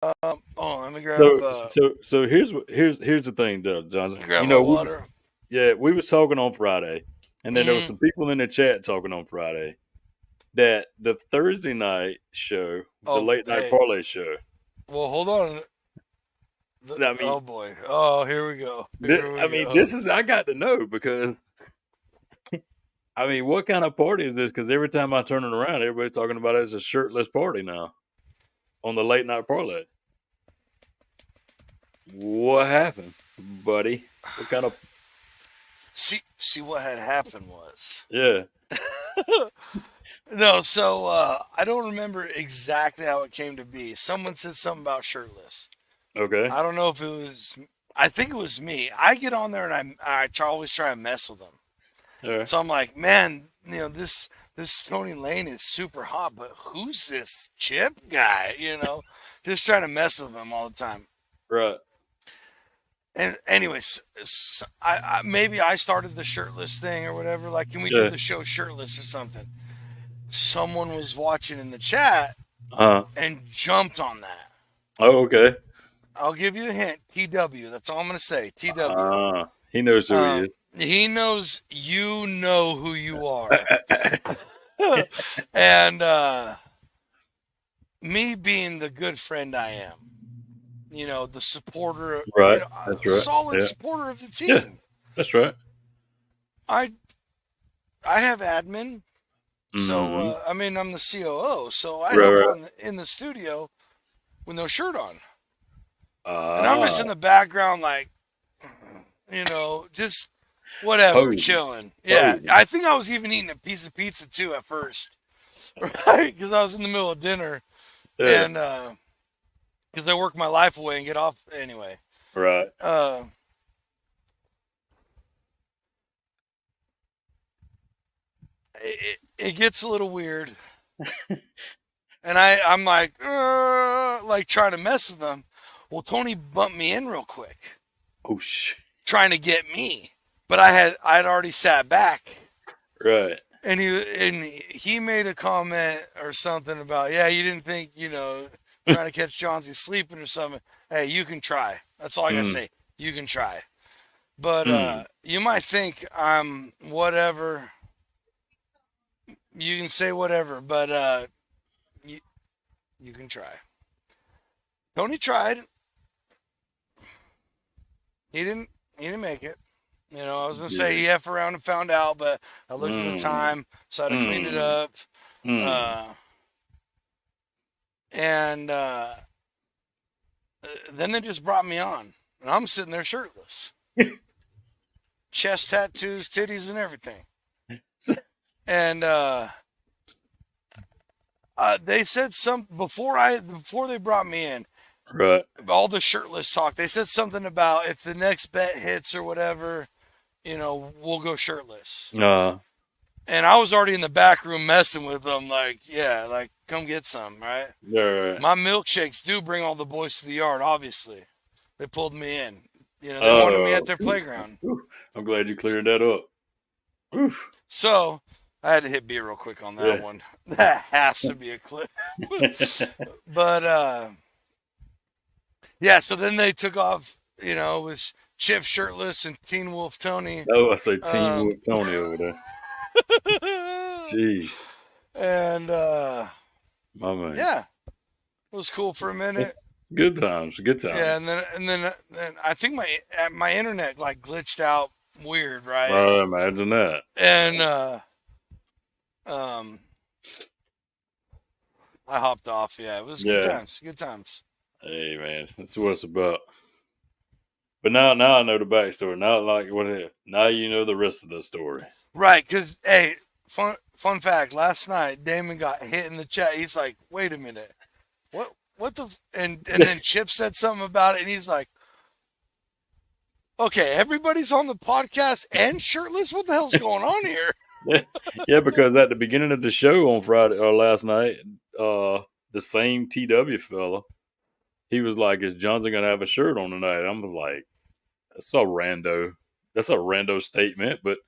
Let me grab So here's the thing, Johnson. grab my water. We was talking on Friday, and then there was Mm, some people in the chat talking on Friday that the Thursday night show, the oh, late night hey. parlay show. Well, hold on. I mean, Oh boy. Oh, here we go. Here we go. this is I got to know because I mean, what kind of party is this? Because every time I turn it around, everybody's talking about it as a shirtless party now on the late night parlay. What happened, buddy? What kind of See what had happened was. yeah? No, so I don't remember exactly how it came to be. Someone said something about shirtless. Okay, I don't know if it was. I think it was me. I get on there and always try and mess with them. all right, So I'm like, man, this Tony Lane is super hot, but who's this Chip guy? Just trying to mess with him all the time. right, And anyways, maybe I started the shirtless thing or whatever. Like, can we do yeah, the show shirtless or something? Someone was watching in the chat uh, and jumped on that. oh, okay, I'll give you a hint. TW. That's all I'm going to say. TW. he knows who he Um, he knows you know who you are. is. And me being the good friend I am, the supporter, Right, that's right. solid Yeah, supporter of the yeah, team. that's right. I I have admin, so Hmm. I mean I'm the COO, so I Right, help right. in the studio with no shirt on, and I'm just Ah, in the background like just whatever, posing, chilling. Yeah, posing. I think I was even eating a piece of pizza too at first, right? Because I was in the middle of dinner Yeah, and because I work my life away and get off anyway. right. Uh, it gets a little weird, and I'm like trying to mess with them. Well, Tony bumped me in real quick, Oh, trying to get me, but I'd already sat back, right. and he made a comment or something about, yeah, you didn't think trying to catch Johnsy sleeping or something. Hey, you can try. That's all I gotta Mm, say. You can try. But mm. you might think I'm whatever. You can say whatever, but you you can try. Tony tried. He didn't. He didn't make it. I was gonna say Yeah. he f around and found out, but I looked at the Mm, time, so I had to clean it mm, up. mm. Uh, and then they just brought me on, and I'm sitting there shirtless, chest tattoos, titties, and everything. And they said some before they brought me in. Right. All the shirtless talk. They said something about if the next bet hits or whatever, we'll go shirtless. Uh, And I was already in the back room messing with them, like, yeah, like, come get some, right? yeah, right. My milkshakes do bring all the boys to the yard, obviously. They pulled me in. They wanted me Oh, at their playground. I'm glad you cleared that up. Oof. So I had to hit B real quick on that Yeah. one. That has to be a clip. But yeah, so then they took off, it was Chip shirtless and Teen Wolf Tony. Oh, I say Team Um, Wolf Tony over there. Jeez, and my man. yeah, it was cool for a minute. It's good times. Good Yeah, times. and then I think my internet like glitched out weird, right? I imagine that. And um, I hopped off. Yeah, it was good Yeah. times. Good times. Hey, man, that's what it's about. But now I know the backstory. Now, like what? Now you know the rest of the story. Right? Because hey, fun fact. Last night, Damon got hit in the chat. He's like, "Wait a minute, what the?" And then Chip said something about it, and he's like, "Okay, everybody's on the podcast and shirtless. What the hell's going on here?" Yeah, yeah, because at the beginning of the show on Friday or last night, the same TW fella, he was like, "Is Johnson gonna have a shirt on tonight?" I'm like, "That's a rando. That's a rando statement," but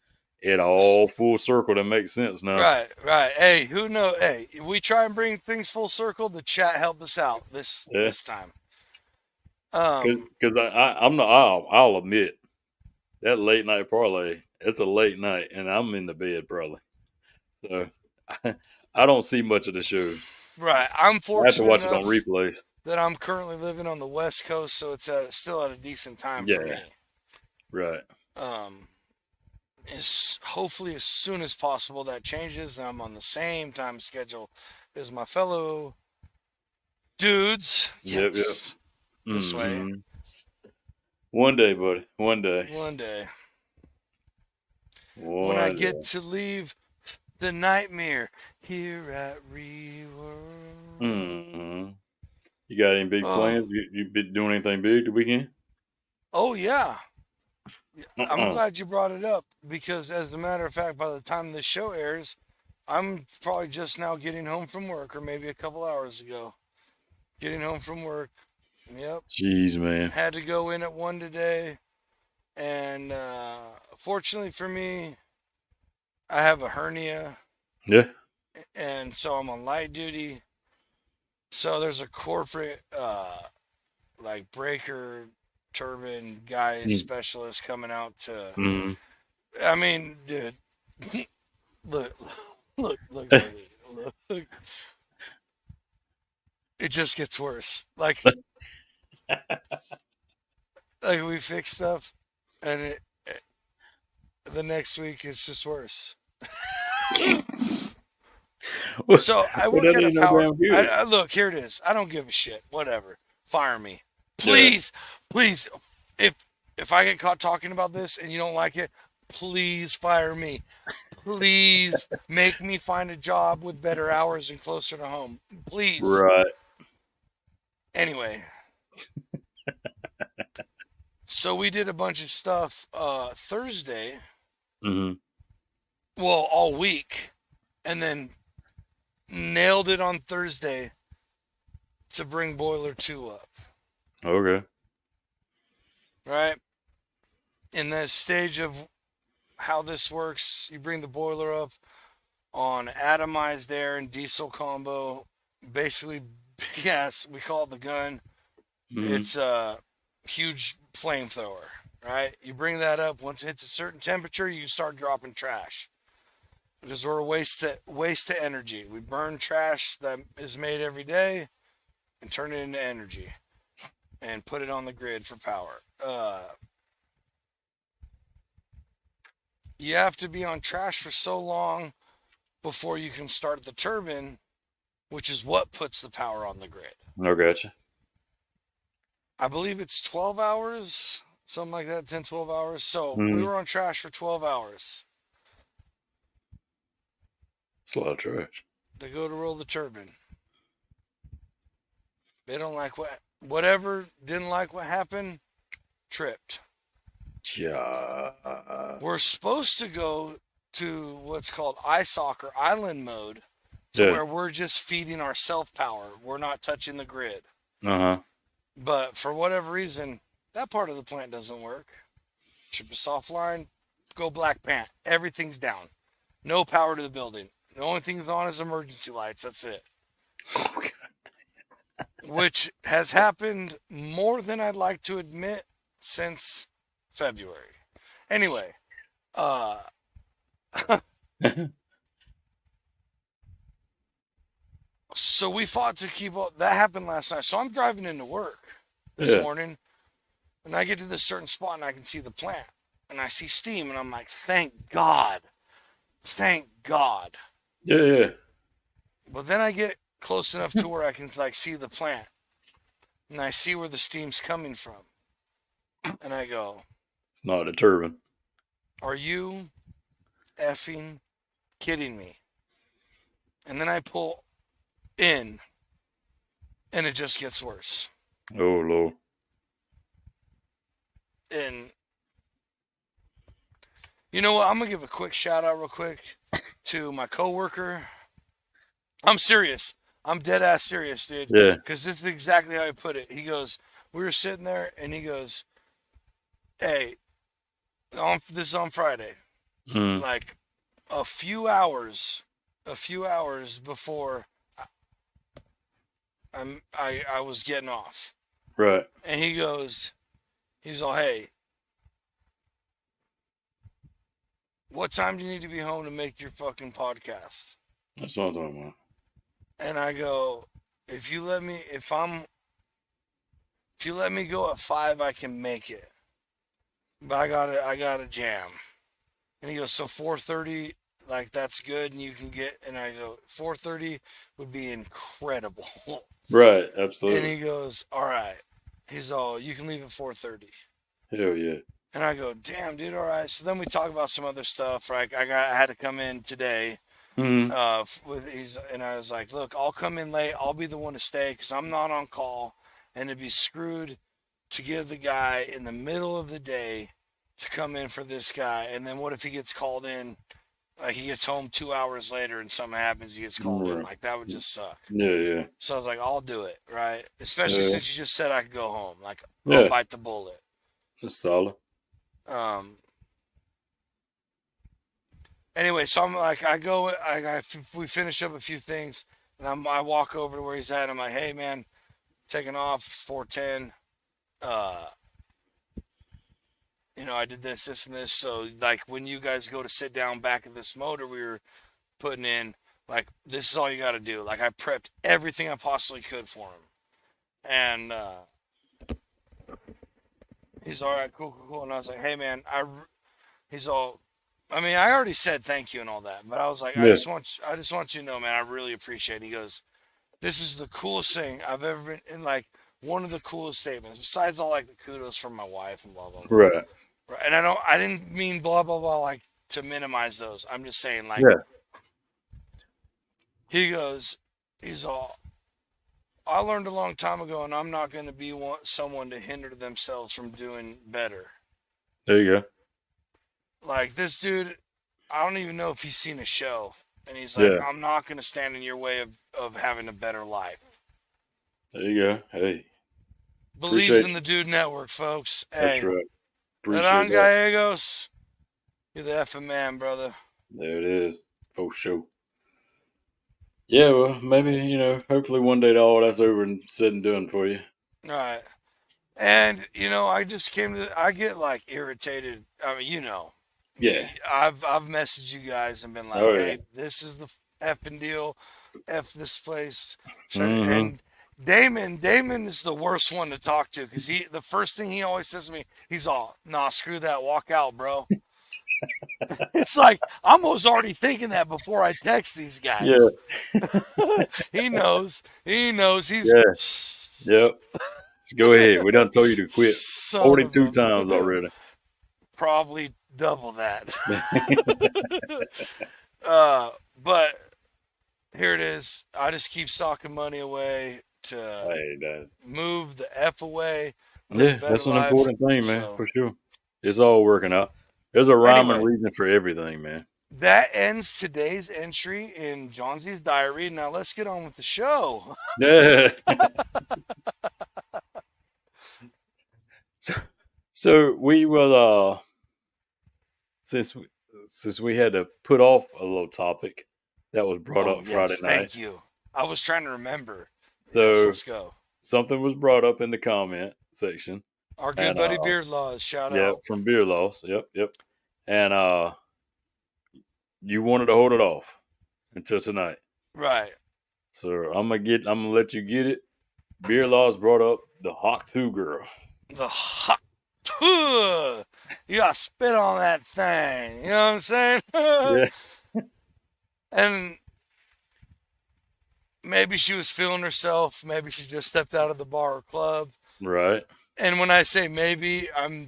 it all full circle to make sense now. Right, right. Hey, who know? Hey, we try and bring things full circle. The chat helped us out this Yeah, this time. Um, Because I'm not. I'll admit that late night parlay. It's a late night, and I'm in the bed probably. So I don't see much of the show. right. I'm I have to fortunate watch it on enough replays. that I'm currently living on the West Coast, so it's still at a decent time for Yeah, me. right. Um, as hopefully as soon as possible that changes. I'm on the same time schedule as my fellow dudes. Yep, yep. Yes, this way. Hmm. One day, buddy. One day. One day, when I One get day. to leave the nightmare here at ReWorld. Hmm. You got any big Oh, plans? You been doing anything big the weekend? oh yeah. I'm Uh-uh. glad you brought it up because, as a matter of fact, by the time this show airs, I'm probably just now getting home from work, or maybe a couple hours ago. Getting home from work. Yep. Jeez, man. Had to go in at 1 today. And fortunately for me, I have a hernia. Yeah. And so I'm on light duty. So there's a corporate, like, breaker turbine guy specialist coming out to. Mm-hmm. I mean, dude, look, look. It just gets worse. Like we fix stuff, and the next week it's just worse. Well, So I work that at a ain't no power. damn good. Look, here it is. I don't give a shit. Whatever. Fire me, Yeah. please, please. If if I get caught talking about this and you don't like it, please fire me. Please make me find a job with better hours and closer to home. Please. Right. Anyway, so we did a bunch of stuff Thursday. Mm-hmm. Well, all week, and then nailed it on Thursday to bring Boiler 2 up. Okay. Right? In the stage of how this works, you bring the boiler up on atomized air and diesel combo. Basically, big ass, we call it the gun. Mm-hmm. It's a huge flamethrower, right? You bring that up, once it hits a certain temperature, you start dropping trash. Because we're a waste to energy. We burn trash that is made every day and turn it into energy and put it on the grid for power. You have to be on trash for so long before you can start the turbine, which is what puts the power on the grid. I gotcha. I believe it's 12 hours, something like that, 10, 12 hours. So we Mm-hmm. were on trash for 12 hours. It's a lot of trash. They go to roll the turbine. They don't like whatever, didn't like what happened, tripped. Yeah. We're supposed to go to what's called iSoccer island mode to Yeah. where we're just feeding our self power. We're not touching the grid. Uh-huh. But for whatever reason, that part of the plant doesn't work. Ship us offline, go black pant. Everything's down. No power to the building. The only thing that's on is emergency lights. That's it. Okay. Which has happened more than I'd like to admit since February. Anyway, uh, so we fought to keep up. That happened last night. So I'm driving into work this Yeah. morning, and I get to this certain spot, and I can see the plant, and I see steam, and I'm like, thank God, thank God. Yeah, yeah. But then I get close enough to where I can like see the plant, and I see where the steam's coming from, and I go, It's not a turbine. are you effing kidding me? And then I pull in, and it just gets worse. Oh Lord. And you know what? I'm gonna give a quick shout out real quick to my coworker. I'm serious. I'm dead ass serious, dude. Yeah. Because this is exactly how he put it. He goes, we were sitting there, and he goes, hey, this is on Friday. Mm. Like a few hours before I was getting off. Right. And he's all, hey, what time do you need to be home to make your fucking podcast? That's what I'm talking about. And I go, if you let me, if you let me go at 5, I can make it. But I got a jam. And he goes, so 4:30, like that's good, and you can get. And I go, 4:30 would be incredible. Right. And Absolutely. he goes, all right. He's all, you can leave at 4:30. Hell yeah. And I go, damn, dude, all right. So then we talk about some other stuff. Right, I had to come in today. Hmm. And I was like, look, I'll come in late. I'll be the one to stay because I'm not on call, and it'd be screwed to give the guy in the middle of the day to come in for this guy. And then what if he gets called in? Like he gets home 2 hours later and something happens, he gets called in. Right. Like that would just suck. Yeah. Yeah. So I was like, I'll do it, right? Especially Yeah. since you just said I could go home. Like I'll Yeah. bite the bullet. That's solid. Um. Anyway, so I'm like, we finish up a few things, and I walk over to where he's at. I'm like, hey man, taking off 4:10. Uh, I did this, and this. So like, when you guys go to sit down back at this motor we were putting in, like this is all you got to do. Like I prepped everything I possibly could for him, and he's all right, cool, cool, cool. And I was like, hey man, he's all. I mean, I already said thank you and all that, but I was like, Yeah. I just want you to know, man, I really appreciate it. He goes, this is the coolest thing I've ever been in. Like one of the coolest statements, besides all like the kudos from my wife and blah blah blah. Right. Right. And I didn't mean blah blah blah like to minimize those. I'm just saying like Yeah. he goes, he's all. I learned a long time ago, and I'm not going to be someone to hinder themselves from doing better. There you go. Like this dude, I don't even know if he's seen a show, and he's like, Yeah. I'm not going to stand in your way of having a better life. There you go. Hey, Believes appreciate in you. the dude network, folks. That's Hey, right. Appreciate Ron that. Gallegos, you're the effing man, brother. There it is. For sure. Yeah, well, maybe, hopefully one day all that's over and said and done for you. All right. And I just I get like irritated. I mean, Yeah. I've messaged you guys and been like, Oh, yeah. hey, this is the effing deal, f this place. Mm-hmm. And Damon is the worst one to talk to because the first thing he always says to me, he's all, nah, screw that, walk out, bro. It's like I'm almost already thinking that before I text these Yeah. guys. He knows. Yeah. He's Yep. Let's go ahead. We done told you to quit son of 42 a times already. probably double that. Hey, But here it is. I just keep socking money away to that's, move the F away, live a yeah, better that's an life. important thing, man, So for sure. It's all working out. There's a rhyme and anyway, reason for everything, man. that ends today's entry in Johnsy's diary. Now let's get on with the show. Yeah. so, so we will, since we, since we had to put off a little topic that was brought Oh up Friday yes, night. thank you. I was trying to remember. Yes, So let's go. something was brought up in the comment section, Our good and buddy Beard Laws, shout yeah, out. from Beer Loss. Yep, yep. And you wanted to hold it off until tonight. Right. So I'm gonna let you get it. Beer Laws brought up the Hawk 2 girl. The hot. You got to spit on that thing. You know what I'm saying? Yeah. And maybe she was feeling herself. Maybe she just stepped out of the bar or club. Right. And when I say maybe, I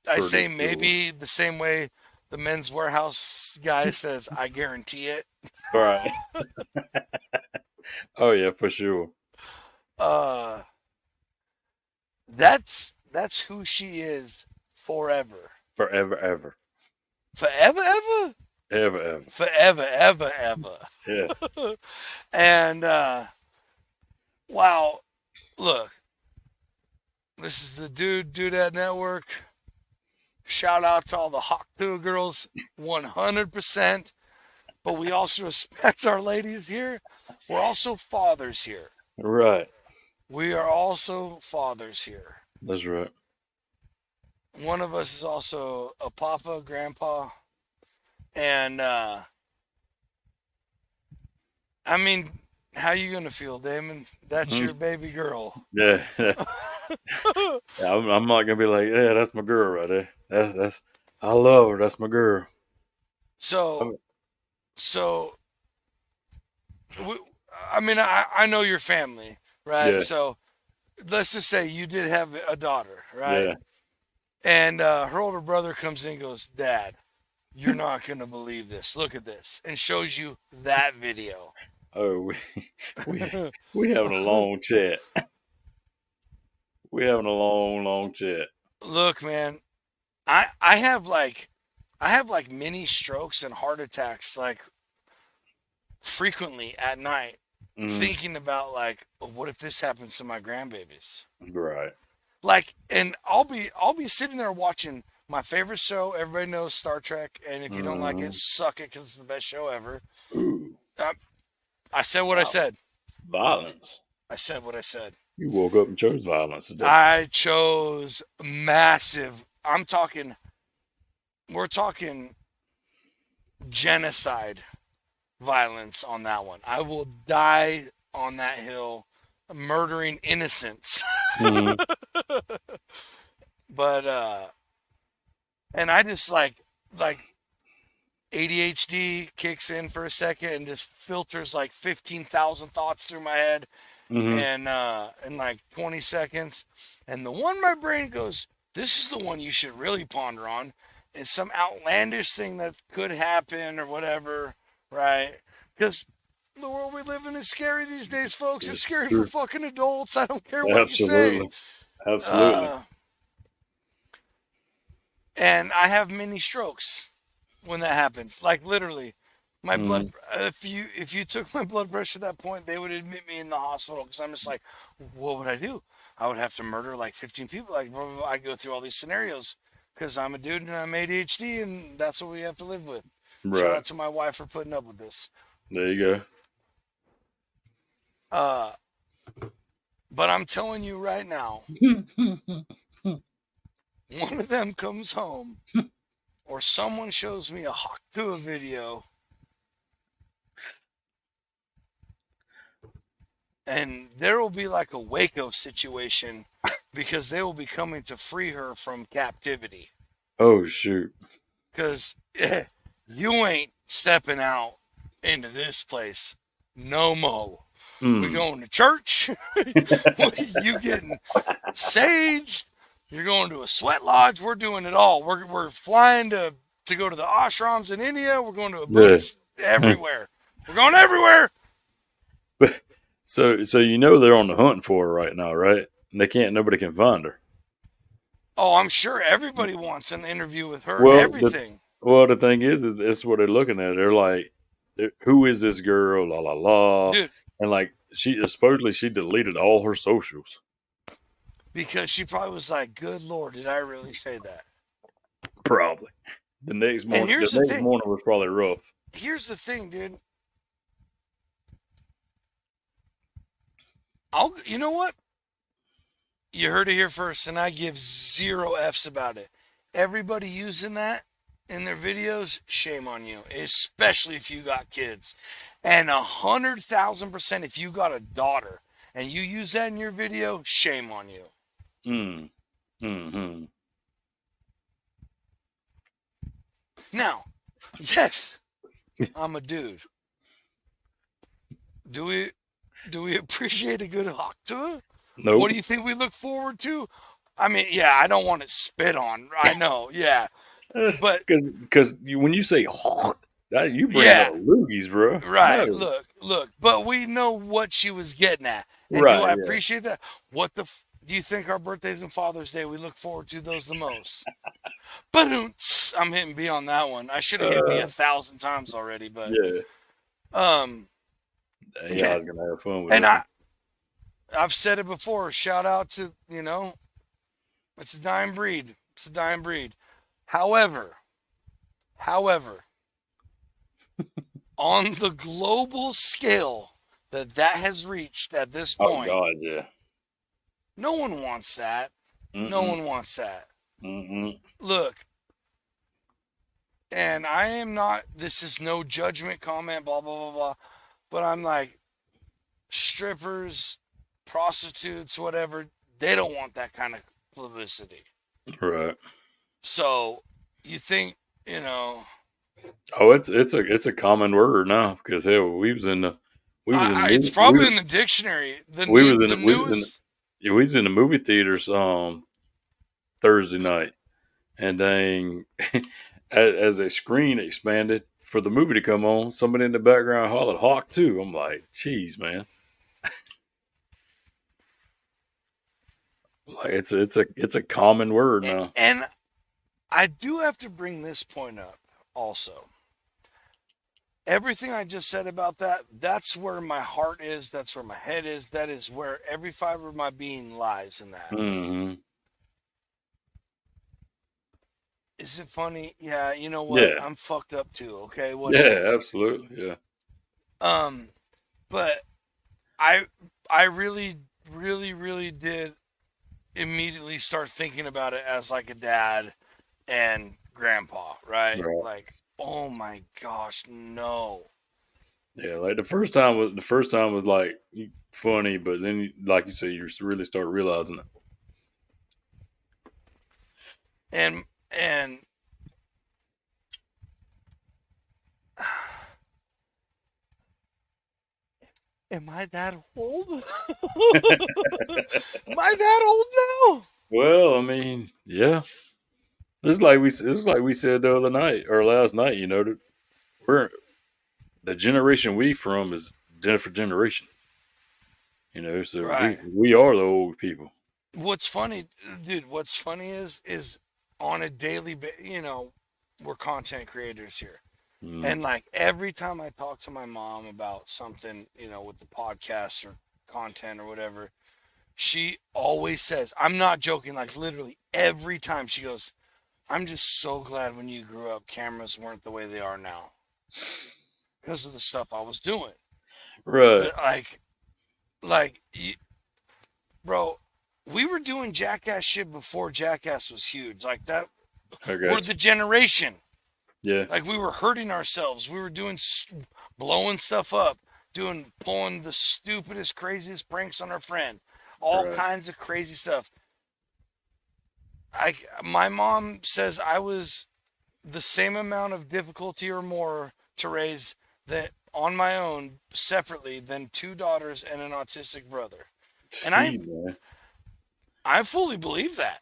Pretty say sure. maybe the same way the Men's Warehouse guy says, I guarantee it. Right. Oh yeah, for sure. Uh, that's who she is forever. Forever, ever. Forever, ever? Ever, ever. Forever, ever, ever. Yeah. And wow, look, this is the Dudette Network. Shout out to all the Hawk 2 girls, 100%. But we also respect our ladies here. We're also fathers here. Right. we are also fathers here. That's right. One of us is also a papa, grandpa, and I mean, how you gonna feel, Damon? That's Mm, your baby girl. yeah, yeah, I'm not gonna be like, yeah, that's my girl right there. That's I love her. That's my girl. So, I'm, so, we, I mean, I know your family, right? yeah, So, let's just say you did have a daughter, right? yeah. And her older brother comes in and goes, Dad, you're not going to believe this. Look at this. And shows you that video. Oh, we we having a long chat. We having a long chat. Look, man, I have like mini strokes and heart attacks like frequently at night Mm, thinking about like, oh, what if this happens to my grandbabies? right. Like, and I'll be sitting there watching my favorite show. Everybody knows Star Trek, and if you don't like it, Mm, suck it because it's the best show ever. ooh, Uh, I said what I wow, said. violence. I said what I said. You woke up and chose violence today. I chose massive. We're talking genocide violence on that one. I will die on that hill murdering innocents. Mm, But and I just like ADHD kicks in for a second and just filters like 15,000 thoughts through my head hmm and in like 20 seconds. And the one my brain goes, this is the one you should really ponder on. Is some outlandish thing that could happen or whatever, right? Because the world we live in is scary these days, folks. It's It's scary for true. fucking adults. I don't care what you say. Absolutely. Absolutely. Uh, and I have mini strokes when that happens. Like literally, my blood. Mm, If you took my blood pressure at that point, they would admit me in the hospital because I'm just like, what would I do? I would have to murder like 15 people. Like blah, blah, blah. I go through all these scenarios because I'm a dude and I'm ADHD, and that's what we have to live with. Shout right. out to my wife for putting up with this. There you Uh, but I'm telling you right now, go. one of them comes home or someone shows me a Hawk Tuah video and there will be like a Waco situation because they will be coming to free her from captivity. Oh shoot. Because you ain't stepping out into this place no mo. We Mm. going to church. You getting saged. You're going to a sweat lodge. We're doing it all. We're flying to go to the ashrams in India. We're going to a Yeah. Buddhist everywhere. We're going everywhere. But so you know they're on the hunt for her right now, right? And they can't. Nobody can find her. Oh, I'm sure everybody wants an interview with her and Well, everything. the thing is that's what they're looking at. They're like, who is this girl? La la la. Dude, And like she supposedly she deleted all her socials. because she probably was like, good Lord, did I really say that? Probably And the here's the next thing. morning was probably rough. Here's the thing, dude. You know what? You heard it here first, and I give zero F's about it. Everybody using that in their videos, shame on you, especially if you got kids. And 100,000% if you got a daughter and you use that in your video, shame on you. Mm. Hmm. Now, yes, I'm a dude. Do we appreciate a good hawk to? What Nope. do you think we look forward to? I mean, yeah, I don't want it spit on. I know, yeah, but Because when you say hawk, that you bringing up yeah, loogies, bro. right. No. Look. But we know what she was getting at, and do Right. I Yeah. appreciate that? Do you think our birthdays and Father's Day we look forward to those the most? But I'm hitting B on that one. I should have hit B Uh. 1,000 times already, but Yeah. um, Yeah. I was gonna have fun with and this one. I've said it before. Shout out to it's a dying breed. It's a dying breed. However, however, on the global scale that has reached at this Oh point, God. Yeah. No one wants that. No Mm-mm. one wants that. Mm-mm. Look, and I am not, this is no judgment comment, blah, blah, blah, blah. But I'm like, strippers, prostitutes, whatever, they don't want that kind of publicity. Right. So you think, you know, Oh, it's a common word now because hell, we was in the it's movie probably in the dictionary. The we was in newest. yeah, we was in the movie theaters Thursday night, and dang, as a screen expanded for the movie to come on, somebody in the background hollered "Hawk 2." I'm like, "Jeez, man!" Like it's a common word now. And I do have to bring this point up also. Everything I just said about that, that's where my heart is, that's where my head is, that is where every fiber of my being lies in that. Hmm. Is it funny? Yeah, you know what? Yeah, I'm fucked up too, okay? yeah, Whatever. absolutely, yeah, Um, but I I really did immediately start thinking about it as like a dad and grandpa, right? right, Like, oh my gosh, no. yeah. Like the first time was like funny, but then like you say, you really start realizing it. And am I that old? Am I that old now? Well, I mean, yeah, it's like we said the other night or last night. That we're the generation we from is different generation. So Right. we are the old people. What's funny, dude, what's funny is on a daily we're content creators here. Mm, And like every time I talk to my mom about something, with the podcast or content or whatever, she always says, I'm not joking, like literally every time she goes, I'm just so glad when you grew up, cameras weren't the way they are now because of the stuff I was doing. right. But like, bro, we were doing Jackass shit before Jackass was huge. Like that, I we're got you. the generation. Yeah. Like we were hurting ourselves. We were blowing stuff up, pulling the stupidest, craziest pranks on our friend, all Right. kinds of crazy stuff. My mom says I was the same amount of difficulty or more to raise that on my own separately than two daughters and an autistic brother. And Gee, man. I fully believe that.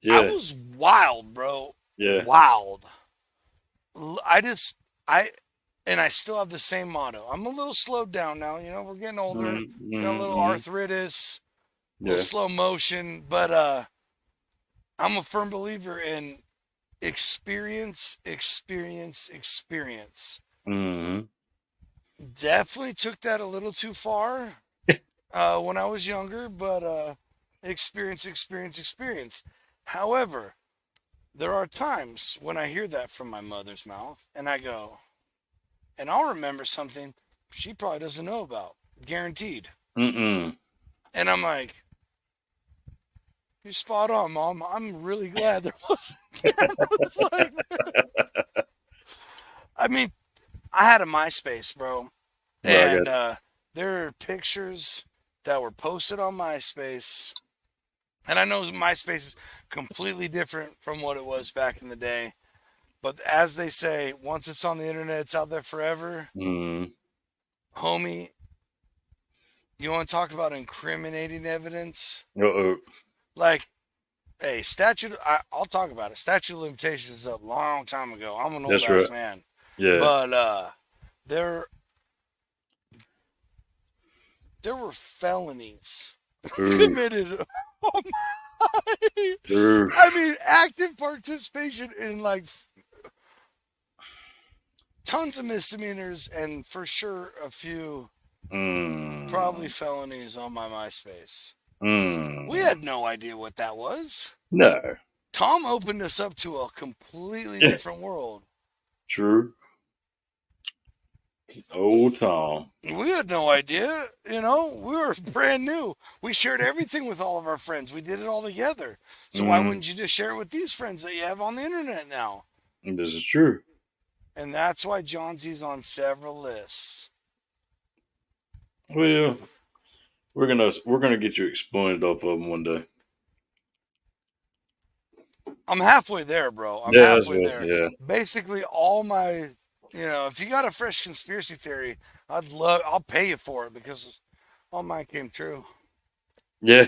I Yeah. was wild, bro. Yeah. Wild. I just I and I still have the same motto. I'm a little slowed down now, we're getting older. Got a little Mm-hmm. arthritis, a little Yeah. slow motion, but I'm a firm believer in experience, experience, experience. Mm-hmm. Definitely took that a little too far when I was younger, but experience, experience, experience. However, there are times when I hear that from my mother's mouth and I go, and I'll remember something she probably doesn't know about, guaranteed. Mm-mm. And I'm like, you're spot on, Mom. I'm really glad there wasn't cameras like that. I mean, I had a MySpace, bro. No, I And got there are pictures that were posted on MySpace. And I know MySpace is completely different from what it was back in the day. But as they say, once it's on the internet, it's out there forever. you. Mm-hmm. Homie, you want to talk about incriminating evidence? Uh-oh. Like, hey, I'll talk about it. Statute of limitations is up a long time ago. I'm an old That's right. ass man. Yeah. But there there were felonies Ooh. committed on Ooh. I mean, active participation in like tons of misdemeanors and for sure a few probably Mm. felonies on my MySpace. We Mm. had no idea what that was. No. Tom opened us up to a completely different world. True. Old Tom. We had no idea, we were brand new. We shared everything with all of our friends. We did it all together. So why Mm, wouldn't you just share it with these friends that you have on the internet now? this is true. And that's why Johnsy's on several lists. Well, we're gonna get you expunged off of them one day. I'm halfway there, bro. I'm Yeah, that's halfway what. there. Yeah, Basically, all my, if you got a fresh conspiracy theory, I'll pay you for it because all mine came true. yeah,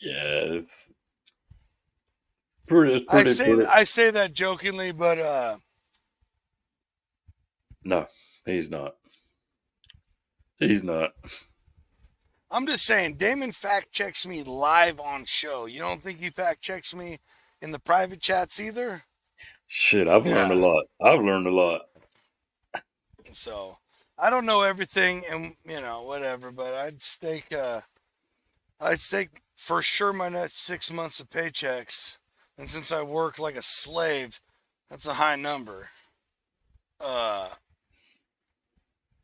yeah. It's pretty. It's I pretty. say Pretty. I say that jokingly, but No, he's not. He's not. I'm just saying, Damon fact checks me live on show. You don't think he fact checks me in the private chats either? Shit, I've learned a Yeah. lot. I've learned a lot. So I don't know everything, and whatever. But I'd stake for sure my next 6 months of paychecks, and since I work like a slave, that's a high number. Uh,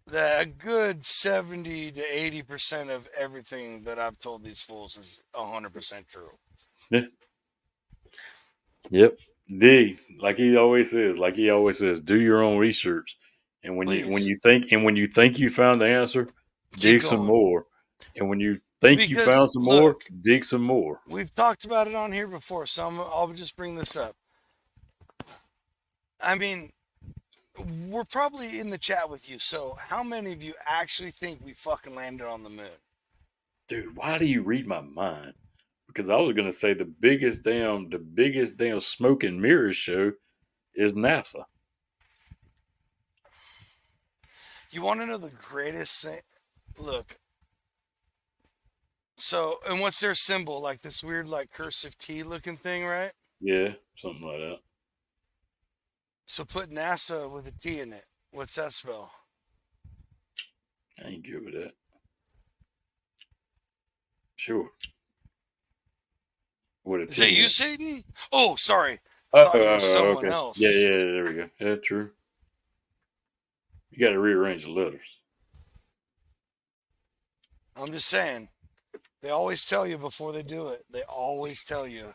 that a good 70 to 80% of everything that I've told these fools is 100% true. Yeah. Yep. Dig, like he always says, do your own research. And Please when you think you found the answer, keep dig some going. more. And when you think you Because found some more, look, dig some more. we've talked about it on here before, so I'll just bring this up. I mean, we're probably in the chat with you, so how many of you actually think we fucking landed on the moon? Dude, why do you read my mind? Because I was gonna say the biggest damn smoke and mirrors show is NASA. You want to know the greatest thing? Look, so, and what's their symbol? Like this weird, like cursive T looking thing, right? Yeah, something like that. So put NASA with a T in it. What's that spell? I ain't good with that. Sure. With a Is that T in you, it. Satan? Oh, sorry. I Oh, thought you were someone okay. Yeah, else. yeah, there we go. Yeah, true. You got to rearrange the letters. I'm just saying. They always tell you before they do it. They always tell you.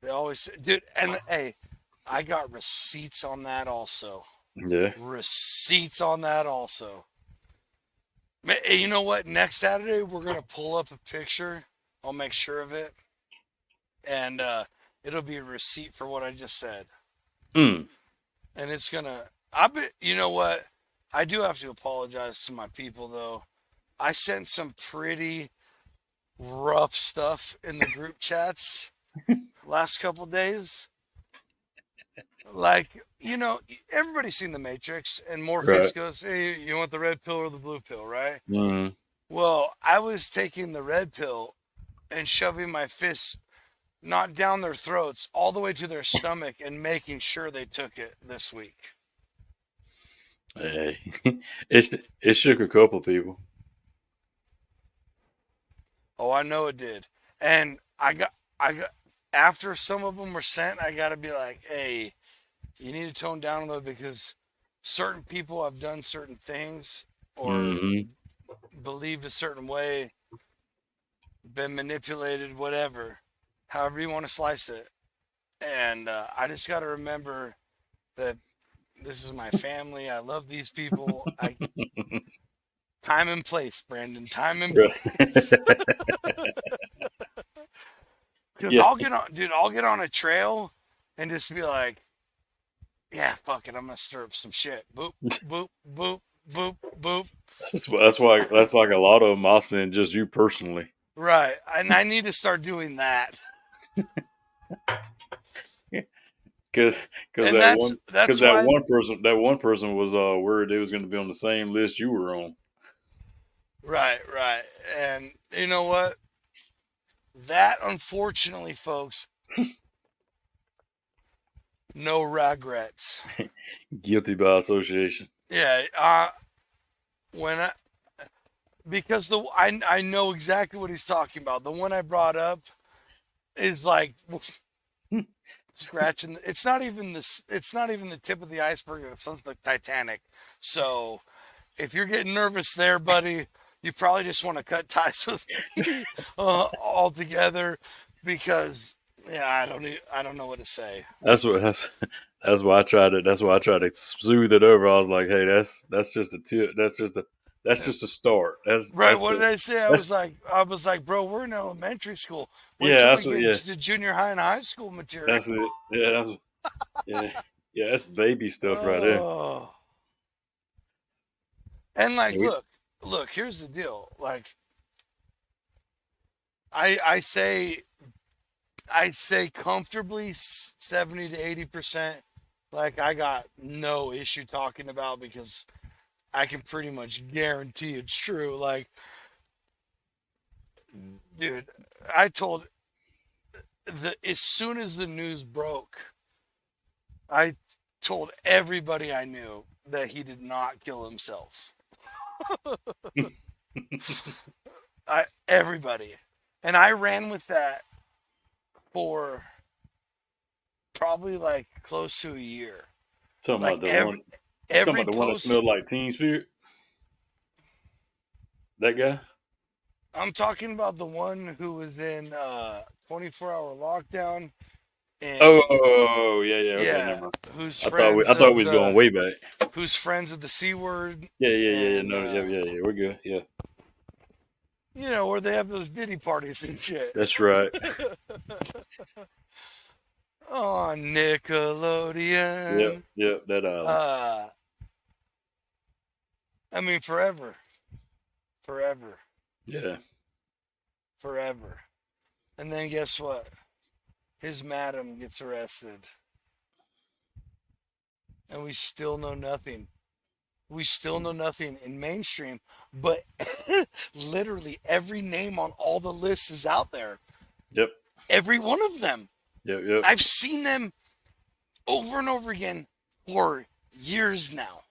They always, dude. And hey, I got receipts on that also. Yeah. Receipts on that also. Hey, you know what? Next Saturday we're gonna pull up a picture. I'll make sure of it, and it'll be a receipt for what I just said. Mm. And it's gonna. I bet. You know what? I do have to apologize to my people though. I sent some pretty rough stuff in the group chats last couple days. Like, everybody's seen The Matrix, and Morpheus Right. goes, "Hey, you want the red pill or the blue pill, right?" Mm. Well, I was taking the red pill and shoving my fist not down their throats, all the way to their stomach, and making sure they took it this week. Hey, it shook a couple people. Oh, I know it did. And I got, after some of them were sent, I got to be like, hey, you need to tone down a little because certain people have done certain things or Hmm. believed a certain way, been manipulated, whatever, however you want to slice it. And I just got to remember that this is my family. I love these people. Time and place, Brandon. Time and place. Because Yeah. I'll get on, dude. I'll get on a trail and just be like, yeah, fuck it. I'm gonna stir up some shit. Boop, boop, boop, boop, boop. That's like a lot of them. I'll send just you personally. Right, and I need to start doing that. Because And that's why. that one person was worried they was going to be on the same list you were on. Right, right. And you know what? That unfortunately, folks, no regrets. Guilty by association. Yeah. When I because I know exactly what he's talking about. The one I brought up is like scratching. It's not even this. It's not even the tip of the iceberg. It's something like Titanic. So if you're getting nervous there, buddy, you probably just want to cut ties with me altogether because yeah, I don't know what to say. That's what that's why I tried to smooth it over. I was like, hey, that's just a tip. That's just a start. Right? What did I say? That's I was like, bro, we're in elementary school. Wait yeah, till we that's what get yeah, to junior high and high school material. that's it. Yeah, yeah, yeah, that's baby stuff right there. Oh, and like, And we, look. Here's the deal. Like, I say comfortably 70 to 80%. Like I got no issue talking about because I can pretty much guarantee it's true. Like, dude, I told the as soon as the news broke, I told everybody I knew that he did not kill himself. Everybody, and I ran with that for probably like close to a year. talking Like about the one, talking every about the one that post smelled like Teen Spirit. That guy. I'm talking about the one who was in 24-hour lockdown Oh, and yeah, yeah. Okay, never yeah, mind. who's I friends thought of we was going the way back. who's friends of the C word Yeah, yeah, yeah, yeah. and No, yeah, yeah, yeah. We're good. Yeah, you know where they have those Diddy parties and shit that's right. on Yep, Nickelodeon. yep. That island. Uh, I mean forever, forever, Yeah. forever. And then guess what? His madam gets arrested, and we still know nothing. We still know nothing in mainstream, but literally every name on all the lists is out there. Yep. Every one of them. Yep. Yep. I've seen them over and over again for years now.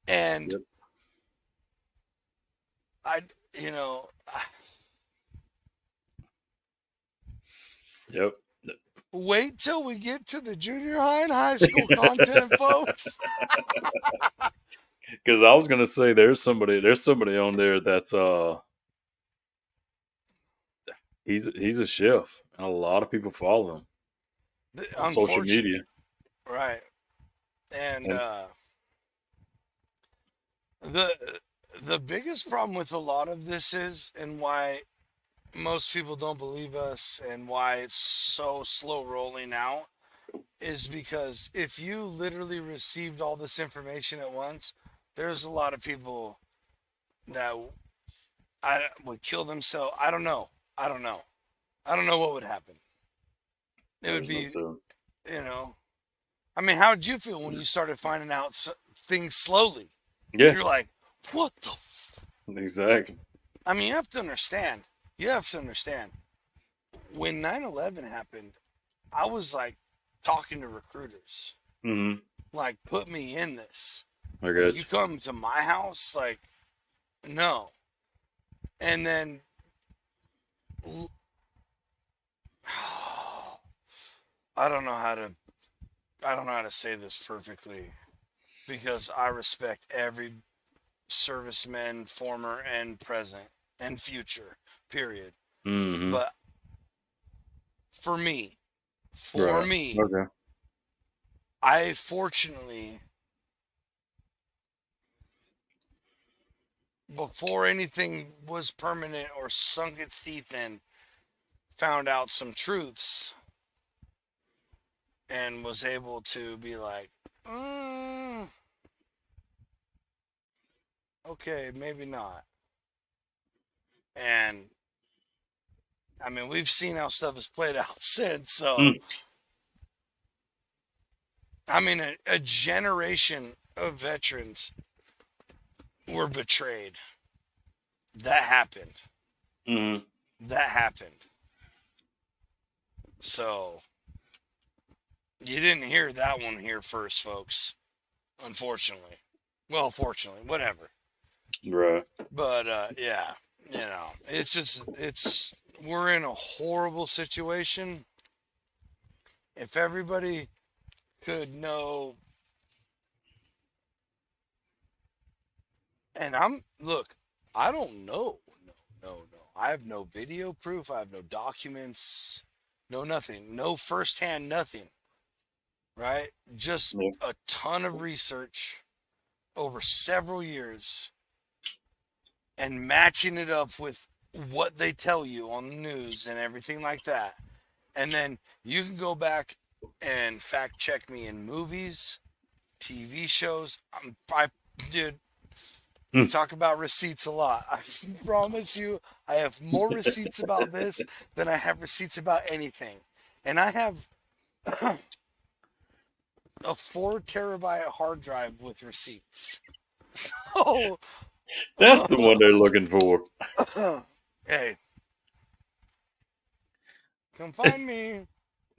And Yep. I, you know, Yep. wait till we get to the junior high and high school content, folks. Because I was gonna say there's somebody on there that's he's a chef and a lot of people follow him on social Unfortunate, media. right? And And the the biggest problem with a lot of this is, and why most people don't believe us, and why it's so slow rolling out, is because if you literally received all this information at once, there's a lot of people that I would kill themselves. I don't know. I don't know. I don't know what would happen. It would there's no be, telling. you know. I mean, how did you feel when you started finding out things slowly? Yeah, You're like, what the? exactly. I mean, you have to understand. You have to understand. When 9/11 happened, I was like talking to recruiters, Mm-hmm. like, put me in this. I Like, got you you. come to my house, like, no. And then, I don't know how to, I don't know how to say this perfectly because I respect every serviceman, former and present and future, period. Mm-hmm. But for me, for Right. me, Okay. I fortunately, before anything was permanent or sunk its teeth in, found out some truths and was able to be like, okay, maybe not. And I mean, we've seen how stuff has played out since. So, Mm. I mean, a generation of veterans were betrayed. That happened. Mm-hmm. That happened. So, you didn't hear that one here first, folks. Unfortunately. Well, fortunately, whatever. Right. But yeah, it's just we're in a horrible situation, if everybody could know, and look, I don't know. No, no, no. I have no video proof. I have no documents. No nothing. No firsthand nothing. Right? Just Yeah. a ton of research over several years and matching it up with what they tell you on the news and everything like that. And then you can go back and fact check me in movies, TV shows. Dude, we Hmm. talk about receipts a lot. I promise you, I have more receipts about this than I have receipts about anything. And I have a 4 terabyte hard drive with receipts. So, That's the one they're looking for. hey, come find me.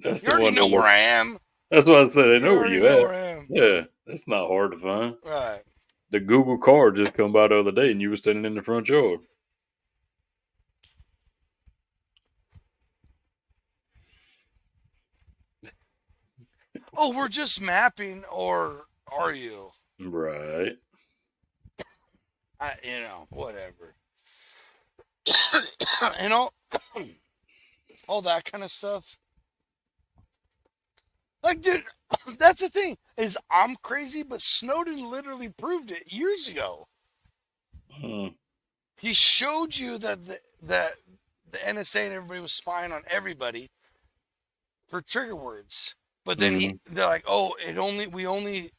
That's You the already one they're know where looking. I am. That's what I said. They You know where already you know at. where I am. Yeah, that's not hard to find. Right. The Google car just come by the other day, and you were standing in the front yard. Oh, we're just mapping, or are you? Right. Whatever. And all that kind of stuff. Like, dude, that's the thing is I'm crazy, but Snowden literally proved it years ago. Hmm. He showed you that the NSA and everybody was spying on everybody for trigger words. But then Hmm. they're like, oh, we only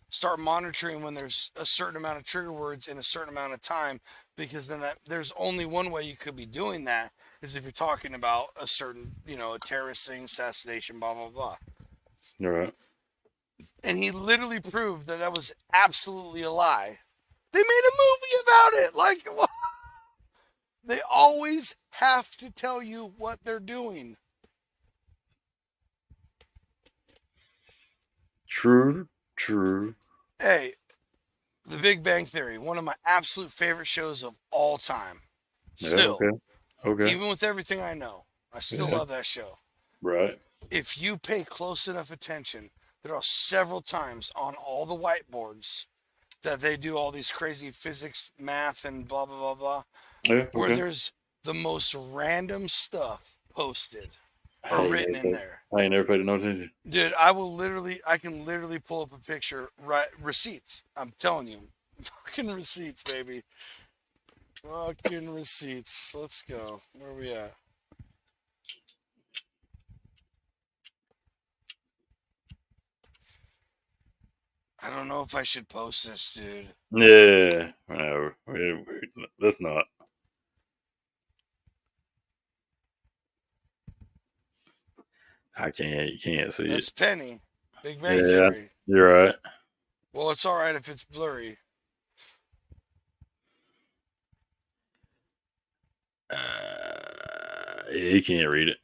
start monitoring when there's a certain amount of trigger words in a certain amount of time, because then there's only one way you could be doing that is if you're talking about a certain, a terrorist thing, assassination, blah blah blah. Right. And he literally proved that was absolutely a lie. They made a movie about it. Like, they always have to tell you what they're doing. True. True. Hey, The Big Bang Theory, one of my absolute favorite shows of all time. Yeah. Still, Okay. Okay. even with everything I know, I still Yeah. love that show. Right. If you pay close enough attention, there are several times on all the whiteboards that they do all these crazy physics, math, and blah, blah, blah, blah, Yeah. where Okay. there's the most random stuff posted or I ain't written never in paid. there. I ain't never paid no attention. Dude, I can literally pull up a picture, right? Receipts. I'm telling you. Fucking receipts, baby. Fucking receipts. Let's go. Where are we at? I don't know if I should post this, dude. Yeah. No. Let's not. I can't. You can't see it. That's Penny. Big Bang Yeah. Theory. You're right. Well, it's alright if it's blurry. Yeah, you can't read it.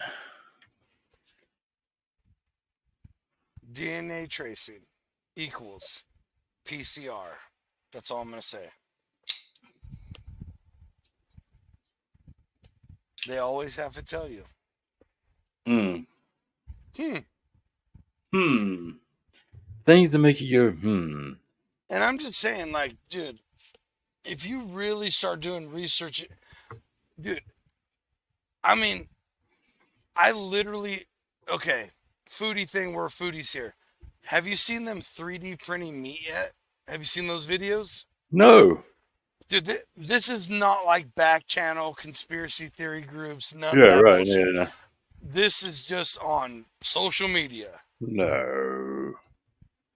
DNA tracing equals PCR. That's all I'm going to say. They always have to tell you. Hmm. Hmm. Hmm. Things that make you go, hmm. And I'm just saying, like, dude, if you really start doing research, dude, I mean, I literally, okay, foodie thing, we're foodies here. Have you seen them 3D printing meat yet? Have you seen those videos? No. Dude, this is not like back channel conspiracy theory groups, none of Yeah, that right. bullshit. Yeah. This is just on social media. No.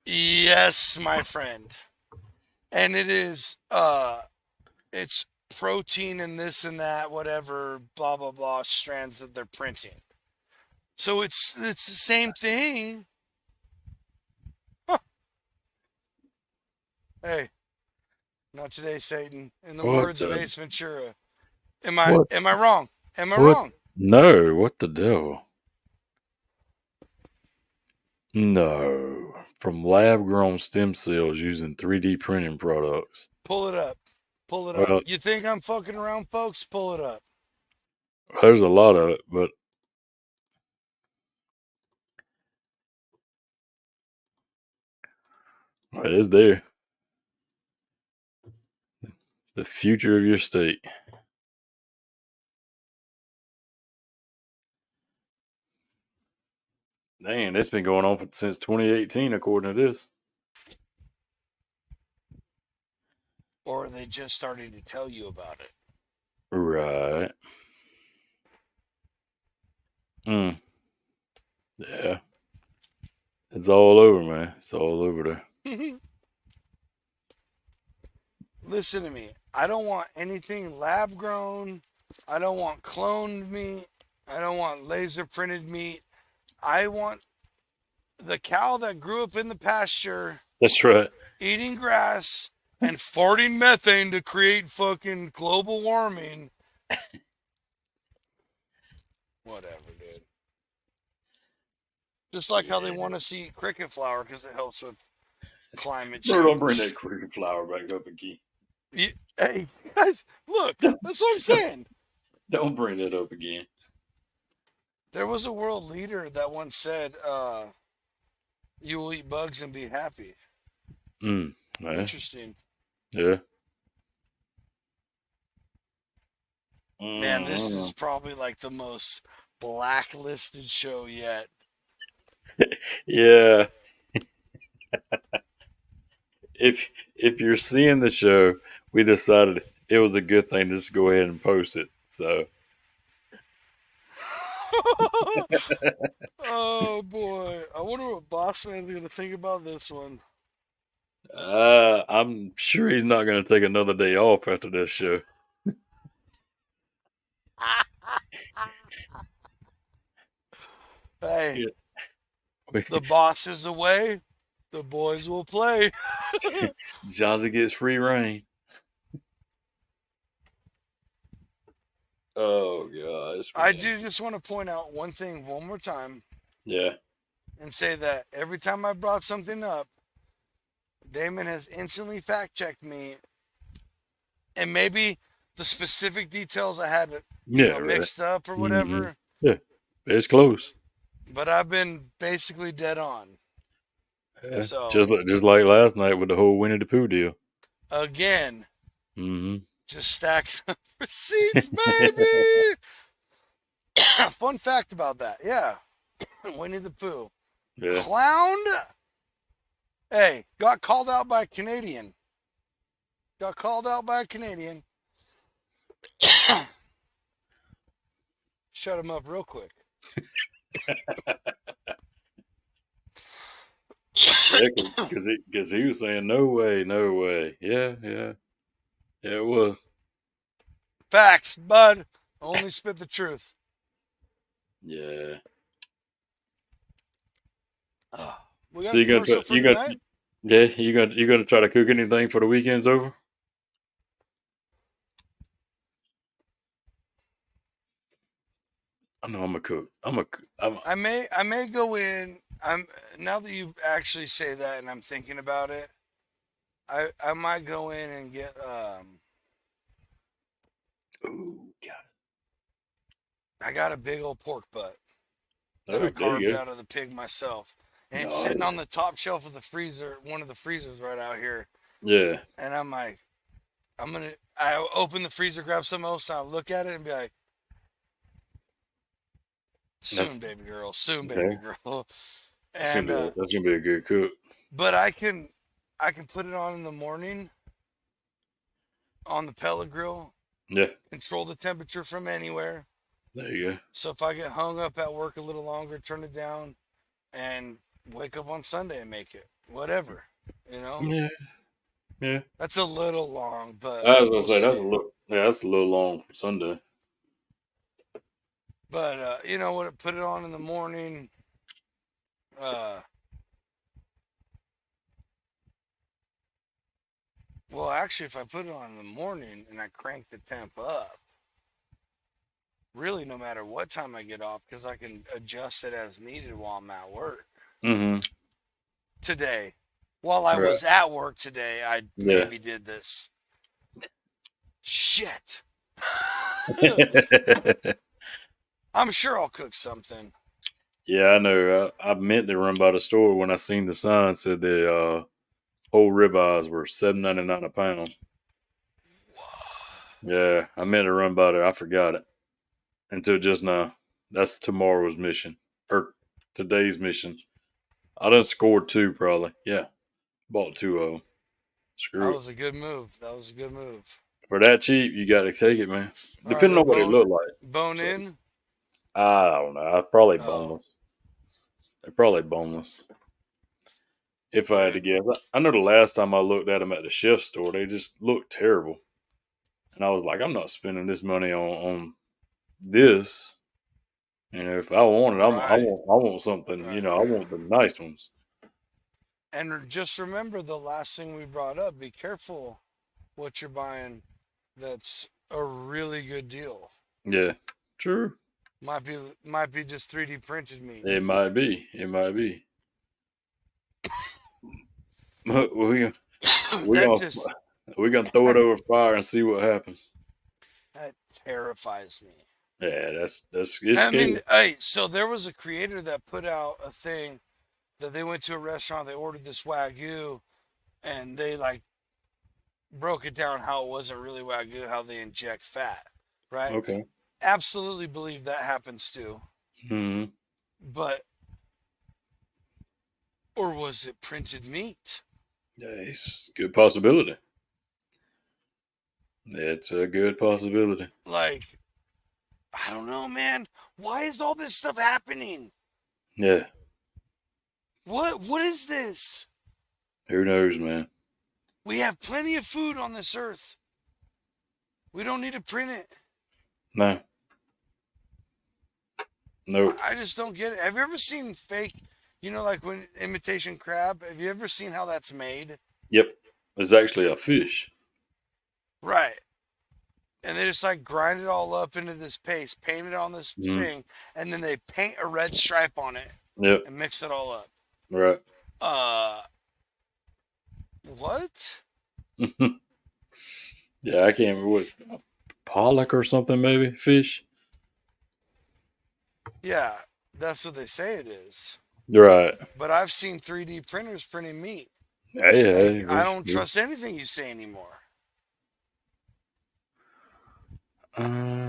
Yes, my friend. And it's protein and this and that, whatever, blah blah blah strands that they're printing. So it's the same thing. Huh. Hey, not today, Satan. In the What words of the? Ace Ventura. What? Am I wrong? Am I What? wrong? No. What the devil? No. From lab grown stem cells using 3D printing products. Pull it up. Pull it up. Well, You think I'm fucking around, folks? Pull it up. there's a lot of it, but It is there. The future of your state. Dang, it's been going on since 2018, according to this. Or are they just starting to tell you about it? Right. Mm. Yeah. It's all over, man. It's all over there. Listen to me. I don't want anything lab grown. I don't want cloned meat. I don't want laser printed meat. I want the cow that grew up in the pasture That's right. eating grass and farting methane to create fucking global warming. Whatever, dude. Just like how they want us to eat cricket flour because it helps with climate Bro, don't bring that change. cricket flower back up again. Hey, guys, look, that's what I'm saying. Don't bring that up again. There was a world leader that once said, you will eat bugs and be happy. Man. Interesting. Yeah. Man, this is probably like the most blacklisted show yet. Yeah. if you're seeing the show, we decided it was a good thing to just go ahead and post it. So Oh boy. I wonder what Boss Man's gonna think about this one. I'm sure he's not going to take another day off after this show. Hey, Yeah. the boss is away. The boys will play. Johnson gets free reign. Oh gosh. I Man. do just want to point out one thing one more time Yeah. and say that every time I brought something up, Damon has instantly fact checked me, and maybe the specific details I had, Yeah. Right. mixed up or whatever. Yeah. It's close. But I've been basically dead on. Yeah. So Just like last night with the whole Winnie the Pooh deal. again, Mm-hmm. just stack receipts, baby. Fun fact about that, yeah. Winnie the Pooh, Yeah. clowned. Hey, got called out by a Canadian. Got called out by a Canadian. Shut him up real quick. Yeah, because he was saying no way, no way. Yeah, yeah, yeah. It was. Facts, bud. Only spit the truth. Yeah. We So got a commercial for tonight. you gonna try to cook anything for the weekend's over? I know I'm a cook. I may go in. I'm now that you actually say that, and I'm thinking about it. I might go in and get Ooh, got I got a big old pork butt it. that Oh, I there carved you go. out of the pig myself, and it's Nice. sitting on the top shelf of the freezer, one of the freezers right out here. Yeah. And I'm like, I open the freezer, grab something else, and I look at it and be like, soon, That's baby girl, soon, baby okay. girl. And That's gonna be a good cook. but I can put it on in the morning on the pellet grill, Yeah. control the temperature from anywhere. There you go. So if I get hung up at work a little longer, turn it down, and wake up on Sunday and make it. Whatever, you know. Yeah. Yeah. That's a little long, but I was gonna we'll say that's see. a little. Yeah, that's a little long for Sunday. But you know what? Put it on in the morning. Uh, well, actually, if I put it on in the morning and I crank the temp up, really, no matter what time I get off, because I can adjust it as needed while I'm at work. Mm-hmm. Today, while I Right. was at work today, I Yeah. maybe did this. Shit. I'm sure I'll cook something. Yeah, I know. I meant to run by the store when I seen the sign said whole ribeyes were $7.99 a pound. Yeah, I meant to run by there. I forgot it until just now. That's tomorrow's mission or today's mission. I done scored two probably. Yeah, bought two of them. That Screw it. was a good move. That was a good move. For that cheap, you got to take it, man. Are Depending they on what they look like. bone So in? I don't know. I probably Oh, boneless. They're probably boneless. If I had to dude. guess, I know the last time I looked at them at the chef store, they just looked terrible, and I was like, I'm not spending this money on this. You know, if I want it, Right. I want something. You Right. know, I want the nice ones. And just remember the last thing we brought up. Be careful what you're buying. That's a really good deal. Yeah, true. Might be just 3D printed meat. It might be. It might be. we we that gonna just we gonna throw it over fire and see what happens. that terrifies me. Yeah, that's it's I scary. mean, hey, so there was a creator that put out a thing that they went to a restaurant, they ordered this wagyu, and they like broke it down how it wasn't really wagyu, how they inject fat, right? Okay. Absolutely believe that happens too. Hmm. But or was it printed meat? Yeah, it's a good possibility. It's a good possibility. Like, I don't know, man. Why is all this stuff happening? Yeah. What is this? Who knows, man? We have plenty of food on this earth. We don't need to print it. No. Nope. I just don't get it. Have you ever seen fake, like when imitation crab? Have you ever seen how that's made? Yep. It's actually a fish. Right. And they just like grind it all up into this paste, paint it on this Mm. thing, and then they paint a red stripe on it Yep. and mix it all up. Right. Uh, what? Yeah, I can't remember what pollock or something maybe fish. Yeah, that's what they say it is. Right. But I've seen 3D printers printing meat. Hey, hey, Like, I don't trust anything you say anymore. um,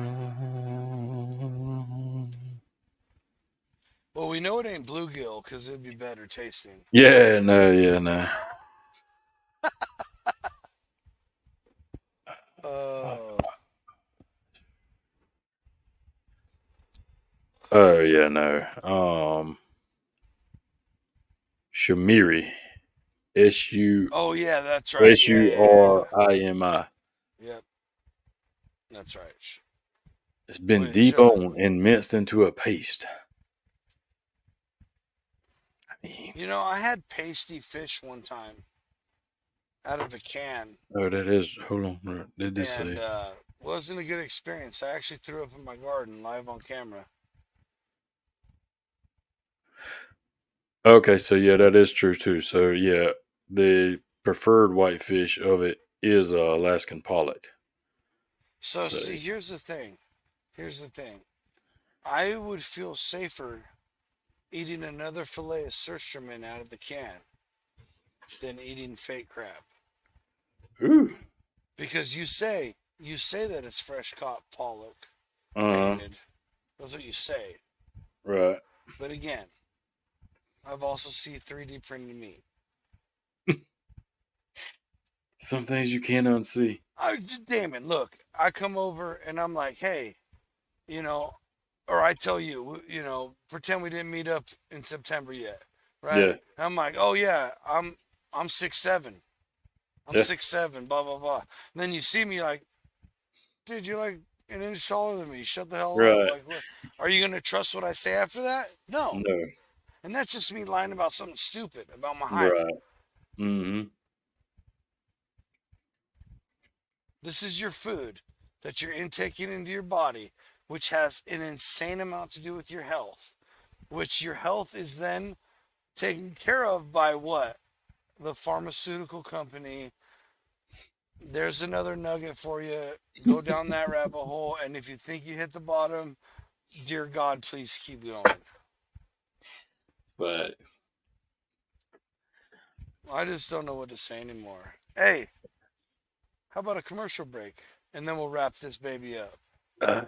Well, we know it ain't bluegill because it'd be better tasting. yeah, no, yeah, no. Oh, Oh yeah, no. Shamiri. S U oh yeah, that's right. S Yeah, U yeah, yeah, R I M I. yeah. Yep, that's right. It's been Which, deboned and minced into a paste. I mean, I had pasty fish one time out of a can, oh, that is. Hold on. Did this and say? wasn't a good experience. I actually threw up in my garden live on camera. Okay, so yeah, that is true too. So yeah, the preferred whitefish of it is Alaskan pollock. So So see, here's the thing. Here's the thing. I would feel safer eating another fillet of surströmming out of the can than eating fake crab. ooh, Because you say that it's fresh caught pollock uh, painted. That's what you say. right. But again, I've also seen 3D printed meat. Some things you can't unsee. Damn it! Look, I come over and I'm like, hey, you know, or I tell you, pretend we didn't meet up in September yet, right? Yeah, And I'm like, oh yeah, I'm 6'7". I'm yeah, 6'7", blah blah blah. And then you see me like, dude, you're like an inch taller than me. Shut the hell up. right. Like, what? Are you gonna trust what I say after that? No. No, And that's just me lying about something stupid about my height. right. Mm-hmm. This is your food that you're intaking into your body, which has an insane amount to do with your health, which your health is then taken care of by what? The pharmaceutical company. There's another nugget for you. Go down that rabbit hole, and if you think you hit the bottom, dear God, please keep going. But I just don't know what to say anymore. Hey, how about a commercial break? And then we'll wrap this baby up. Uh,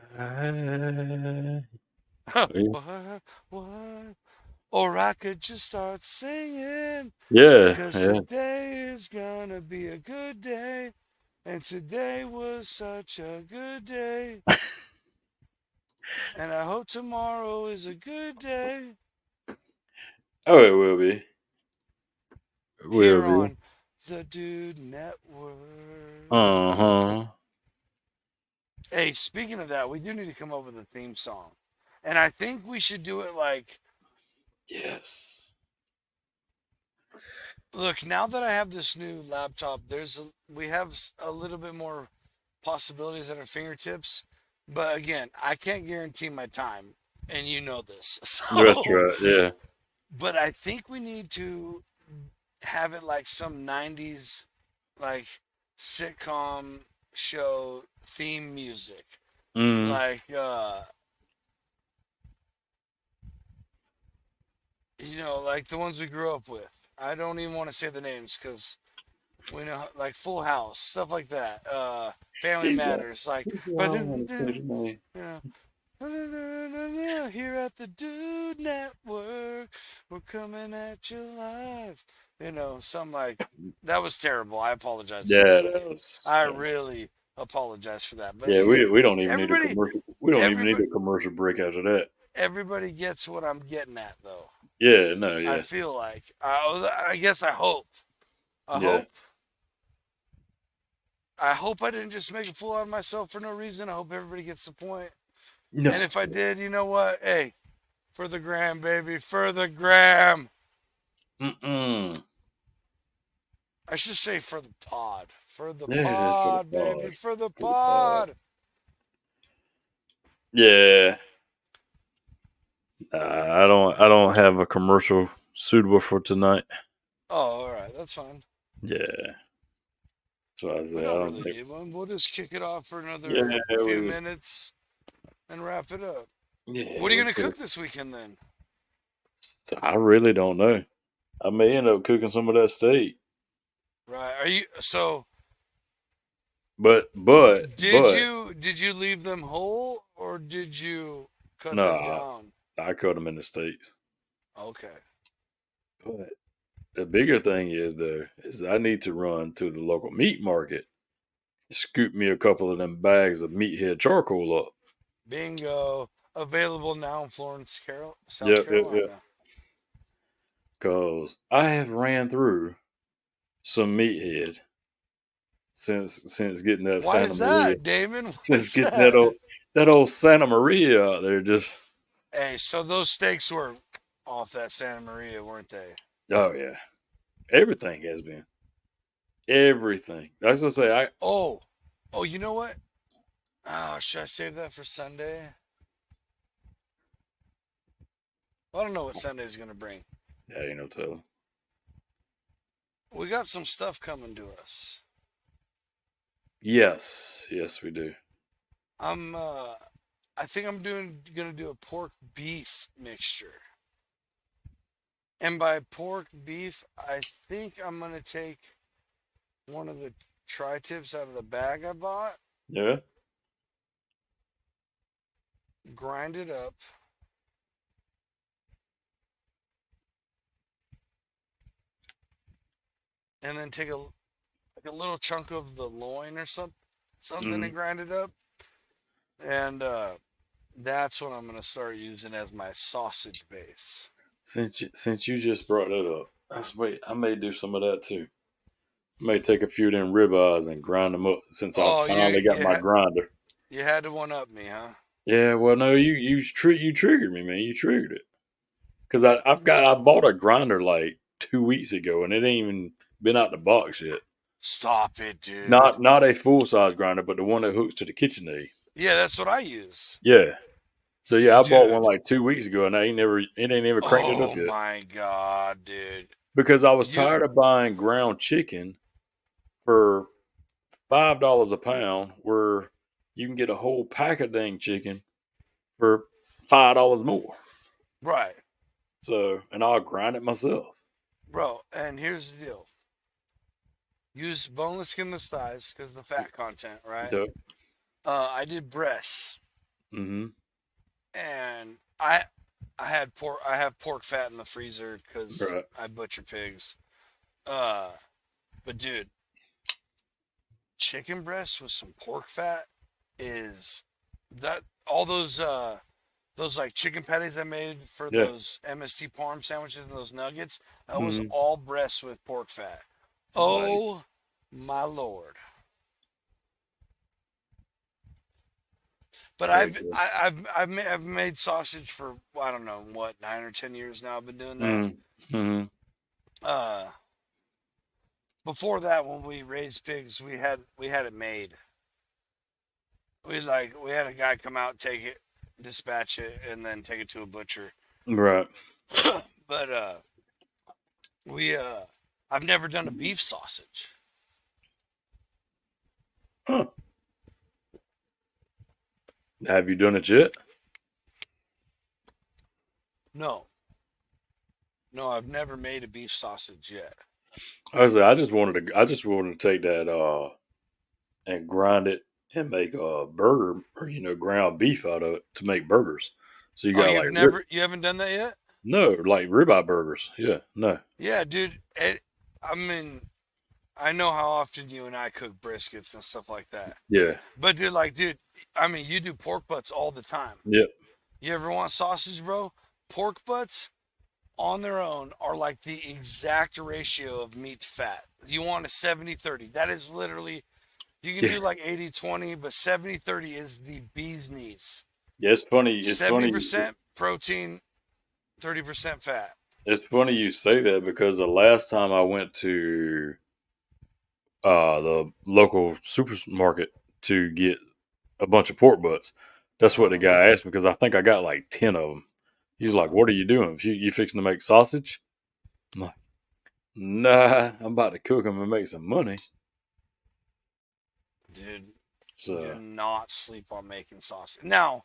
what? What? Or I could just start singing. yeah, 'Cause yeah. today is gonna be a good day. And today was such a good day. And I hope tomorrow is a good day. Oh, it will be. It will Here be. on the Dude Network. Uh huh. Hey, speaking of that, we do need to come up with a theme song. And I think we should do it like, Yes. look, now that I have this new laptop, we have a little bit more possibilities at our fingertips. But again, I can't guarantee my time, and you know this. That's So, right. Yeah. but I think we need to have it like some 90s like sitcom show theme music. Mm. Like like the ones we grew up with. I don't even want to say the names cuz we know like Full House, stuff like that. Family He's like, Matters like he's like, I don't want to say you the name. know here at the Dude Network, we're coming at you live. Something like that was terrible. I apologize, Yeah, everybody. that was. I really apologize for that. But Yeah, we don't even need a everybody, commercial. We don't even need everybody, a commercial break after that. everybody gets what I'm getting at, though. Yeah. No. I Yeah. feel like I guess I hope. I Yeah. hope. I hope I didn't just make a fool out of myself for no reason. I hope everybody gets the point. And No. if I did, you know what? Hey, for the gram, baby, for the gram. Mm-mm. I should say for the pod. For the Yeah, it is for the pod, baby, pod. for the For the pod. pod. Yeah. I don't. I don't have a commercial suitable for tonight. Oh, all right, that's fine. Yeah. So I We say I don't don't really think. need one. We'll just kick it off for Yeah, another few we just. minutes and wrap it up. Yeah, What are you we gonna could. cook this weekend then? I really don't know. I may end up cooking some of that steak, Right? Are you so? Did but you leave them whole or did you cut them no, down? I cut them in the steaks. Okay. But the bigger thing is though is I need to run to the local meat market, scoop me a couple of them bags of meathead charcoal up. Bingo. Available now in South Yep. Carolina. Cause I have ran through some meathead since getting that Why Santa is Maria, that, Damon? since What's getting that? that old Santa Maria out there. Just Hey, so those steaks were off that Santa Maria, weren't they? oh yeah, everything has been everything. I was gonna say I Oh, oh, you know what? Oh, should I save that for Sunday? I don't know what Sunday's gonna bring. yeah, ain't no telling. We got some stuff coming to us. Yes, we do. I'm I think I'm gonna do a pork beef mixture. And by pork beef, I think I'm gonna take one of the tri-tips out of the bag I bought, Yeah. grind it up, and then take a little chunk of the loin or something Mm. and grind it up. And that's what I'm gonna start using as my sausage base. Since you just brought that up, I may do some of that too. I may take a few of them ribeyes and grind them up since I Oh, finally got my grinder. you had to one up me, huh? Yeah, well, no, you triggered me, man. You triggered it because I bought a grinder like 2 weeks ago and it ain't even been out the box yet. Stop it, dude. Not a full size grinder, but the one that hooks to the KitchenAid. Yeah, that's what I use. Yeah. So yeah, I bought one Dude. like 2 weeks ago, and it ain't never cranked it up Oh yet my god, dude. because I was You tired of buying ground chicken for $5 a pound, where you can get a whole pack of dang chicken for $5 more. right. So, and I'll grind it myself. bro. And here's the deal: use boneless, skinless thighs because the fat content, right? Yep. I did breasts, Mm-hmm. and I had pork. I have pork fat in the freezer because Right. I butcher pigs. Uh, but dude, chicken breast with some pork fat is that all those like chicken patties I made for Yeah. those MST parm sandwiches and those nuggets. That was Mm-hmm. all breast with pork fat. Nice. Oh my lord! But Heck yeah. I've made sausage for I don't know what 9 or 10 years now. I've been doing that. Mm-hmm. Mm-hmm. Uh, Before that, when we raised pigs, we had it made. We had a guy come out, take it, dispatch it, and then take it to a butcher. Right. But we I've never done a beef sausage. Huh. Have you done it yet? No, no, I've never made a beef sausage yet. I just wanted to take that and grind it and make a burger or ground beef out of it to make burgers. So you Oh, got like rib you haven't done that yet? no, like ribeye burgers. Yeah, no. Yeah, dude. I mean, I know how often you and I cook briskets and stuff like that. Yeah. But dude, I mean, you do pork butts all the time. Yep. You ever want sausage, bro? Pork butts on their own are like the exact ratio of meat to fat. You want a 70-30. That is literally, you can Yeah. do like 80-20, but 70-30 is the bee's knees. Yeah, it's funny. 70% protein, 30% fat. It's funny you say that because the last time I went to the local supermarket to get a bunch of pork butts, that's what the Uh-huh. guy asked me because I think I got like 10 of them. He's like, Uh-huh. "What are you doing? You fixing to make sausage?" I'm like, "Nah, I'm about to cook them and make some money." Dude, do So, not sleep on making sausage. Now,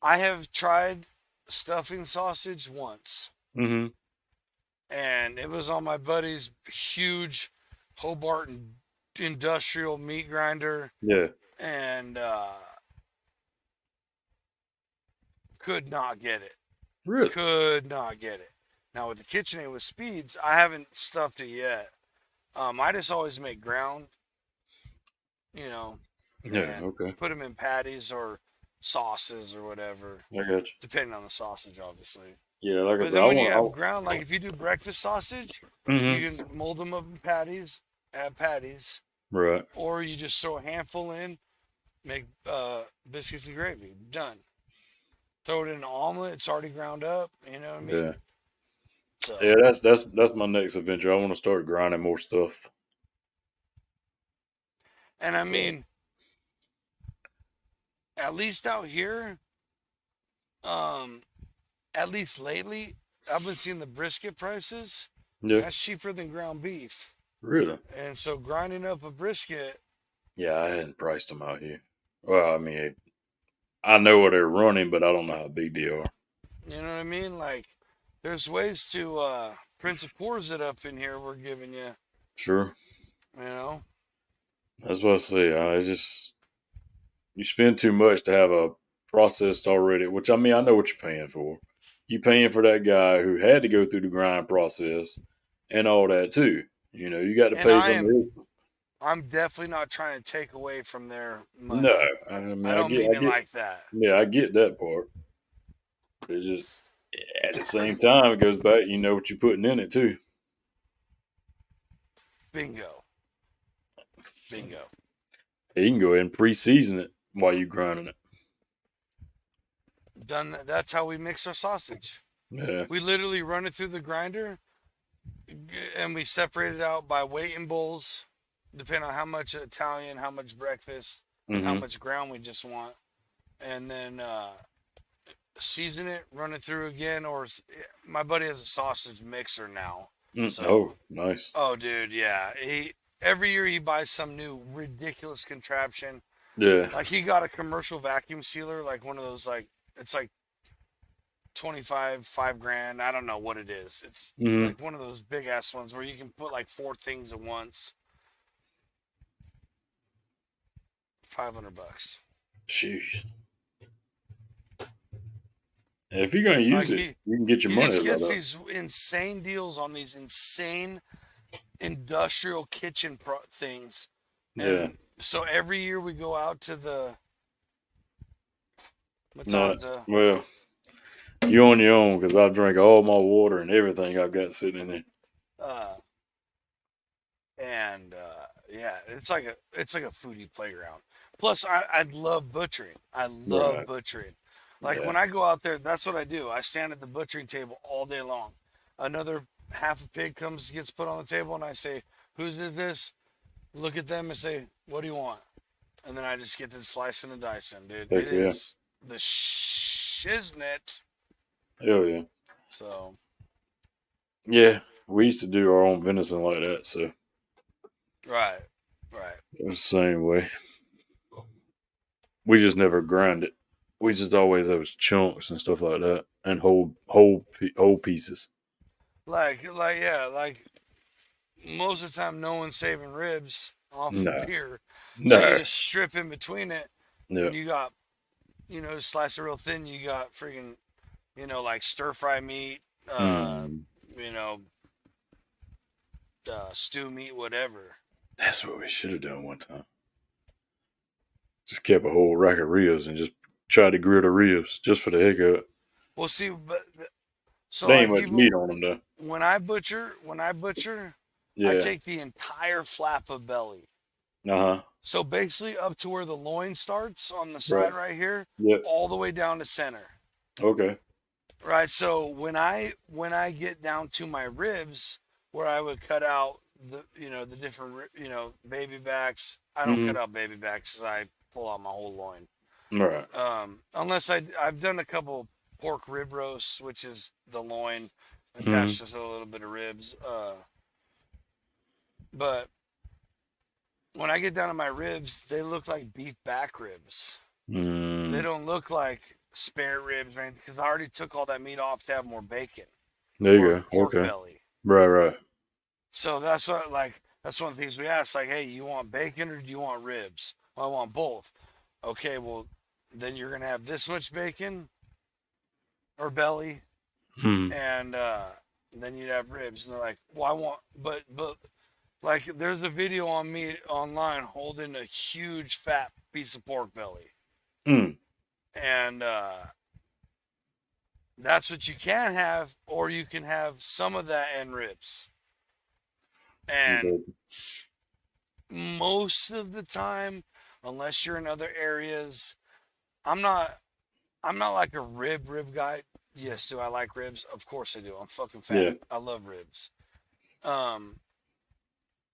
I have tried stuffing sausage once, mm-hmm. and it was on my buddy's huge Hobart industrial meat grinder, Yeah, and could not get it. really. Could not get it. Now with the KitchenAid with speeds, I haven't stuffed it yet. I just always make ground, you know, Yeah, and okay. put them in patties or sauces or whatever, I got you. depending on the sausage, obviously. Yeah, like I But said, then I when you have want. ground, like if you do breakfast sausage, you Mm-hmm. can mold them up in patties, have patties, Right. or you just throw a handful in, make biscuits and gravy. Done. Throw it in an omelet. It's already ground up. You know what I Yeah. mean? So, Yeah, that's my next adventure. I want to start grinding more stuff. and I So, mean, at least out here, um, at least lately, I've been seeing the brisket prices. yeah, That's cheaper than ground beef. really. And so grinding up a brisket, Yeah, I hadn't priced them out here. Well, I mean, I know what they're running, but I don't know how big they are. you know what I mean? Like, there's ways to Prince of Pours it up in here. We're giving you, Sure. you know. That's what I say. I just you spend too much to have a processed already. Which I mean, I know what you're paying for. You paying for that guy who had to go through the grind process and all that too. You got to And pay somebody. I'm definitely not trying to take away from their No, money. I mean, I don't I mean it get, like that. yeah, I get that part. It's just at the same time, it goes back. You know what you're putting in it too. Bingo, bingo. You can go ahead and pre-season it while you grinding it. Done. That's how we mix our sausage. Yeah. We literally run it through the grinder, and we separate it out by weight in bowls, depending on how much Italian, how much breakfast, and how Mm-hmm. much ground we just want. And then season it, run it through again. Or my buddy has a sausage mixer now. So, Oh, nice. oh, dude, yeah. Every year he buys some new ridiculous contraption. Yeah. Like he got a commercial vacuum sealer, like one of those, like it's like 25, $5,000. I don't know what it is. It's Mm-hmm. like one of those big ass ones where you can put like four things at once. $500. Jeez. And if you're gonna Like use it, you can get your he money just right gets up. these insane deals on these insane industrial kitchen things, Yeah. and so every year we go out to the No. Matanza. Well, you on your own because I drink all my water and everything I've got sitting in there. Uh, and yeah, it's like a foodie playground. Plus, I love butchering. I love Right. butchering. Like Yeah. when I go out there, that's what I do. I stand at the butchering table all day long. Another half a pig gets put on the table, and I say, "Whose is this?" Look at them and say, "What do you want?" And then I just get to slicing and dicing, dude. It Heck yeah. is the shiznit. Hell yeah. So Yeah. We used to do our own venison like that, so right, right. it was the same way. We just never grind it. We just always have chunks and stuff like that, and whole pieces. Like yeah, like most of the time, no one's saving ribs off the No, beer, so you no, just strip in between it, yeah, and you got, slice it real thin. You got freaking, like stir fry meat, mm, you know, stew meat, whatever. that's what we should have done one time. Just kept a whole rack of ribs and just tried to grill the ribs just for the heck of it. Well, see, but so There ain't like much even meat on them though. when I butcher, I Yeah, take the entire flap of belly. uh huh, So basically, up to where the loin starts on the right, side right here, yep, all the way down to center. okay, Right. So when I get down to my ribs, where I would cut out the different baby backs. I don't cut mm-hmm, out baby backs because I pull out my whole loin. right, Unless I've done a couple pork rib roasts, which is the loin mm-hmm, attached to a little bit of ribs. But when I get down to my ribs, they look like beef back ribs. They mm, don't look like spare ribs or anything because I already took all that meat off to have more bacon there or you go, pork okay, belly. right, right, So that's one of the things we ask. Like, hey, you want bacon or do you want ribs? Well, I want both. Okay, well, then you're gonna have this much bacon or belly, mm, and then you'd have ribs. And they're like, well, I want, but like, there's a video on me online holding a huge fat piece of pork belly, mm, and that's what you can have, or you can have some of that and ribs. And okay. most of the time, unless you're in other areas, I'm not I'm not like a rib guy. Yes, do I like ribs? Of course I do. I'm fucking Yeah, fat. I love ribs. Um,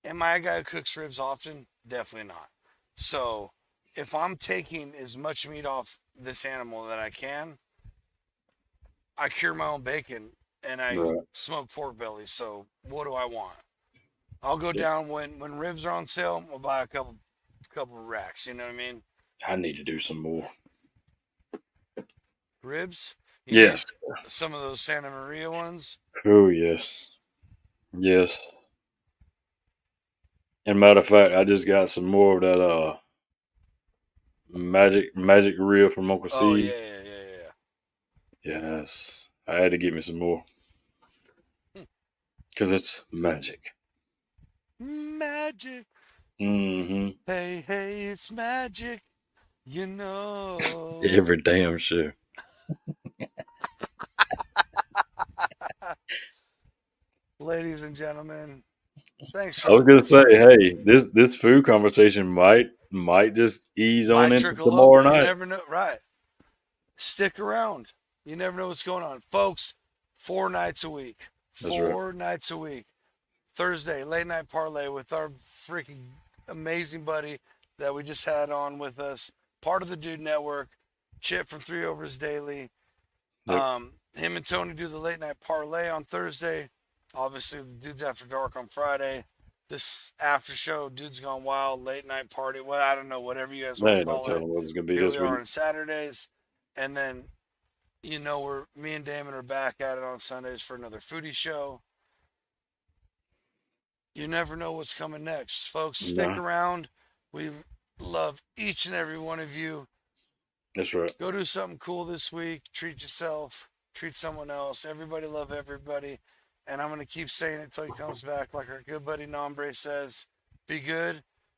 am I a guy who cooks ribs often? Definitely not. So if I'm taking as much meat off this animal that I can, I cure my own bacon and I right, smoke pork belly. So what do I want? I'll go yeah. down when ribs are on sale. I'll buy a couple of racks. You know what I mean? I need to do some more. Ribs. You need Yes. some of those Santa Maria ones. Oh yes. Yes. And matter of fact, I just got some more of that magic reel from Uncle Oh yeah, Steve. yeah, yeah, yeah. Yes. I had to get me some more Hmm. because it's magic. Magic. Mm-hmm. Hey, hey, it's magic. You know. Every damn show. Ladies and gentlemen, thanks I for was gonna say, listening. hey, this food conversation might just ease on Might into trickle tomorrow over. You night. never know. Right. Stick around. You never know what's going on. Folks, 4 nights a week. That's right. 4 nights a week. Thursday, late night parlay with our freaking amazing buddy that we just had on with us, part of the Dude Network, Chip from Three Overs Daily. Yep. Him and Tony do the late night parlay on Thursday. Obviously, the Dudes After Dark on Friday. This after show, Dudes Gone Wild, late night party. Well, I don't know, whatever you guys want There to ain't no call it. telling what it's gonna be Here this we are week. on Saturdays. And then, You know, me and Damon are back at it on Sundays for another foodie show. You never know what's coming next. Folks, stick No, around. We love each and every one of you. that's right. Go do something cool this week. Treat yourself. Treat someone else. Everybody love everybody. And I'm going to keep saying it till he comes back. Like our good buddy Nombre says, be good,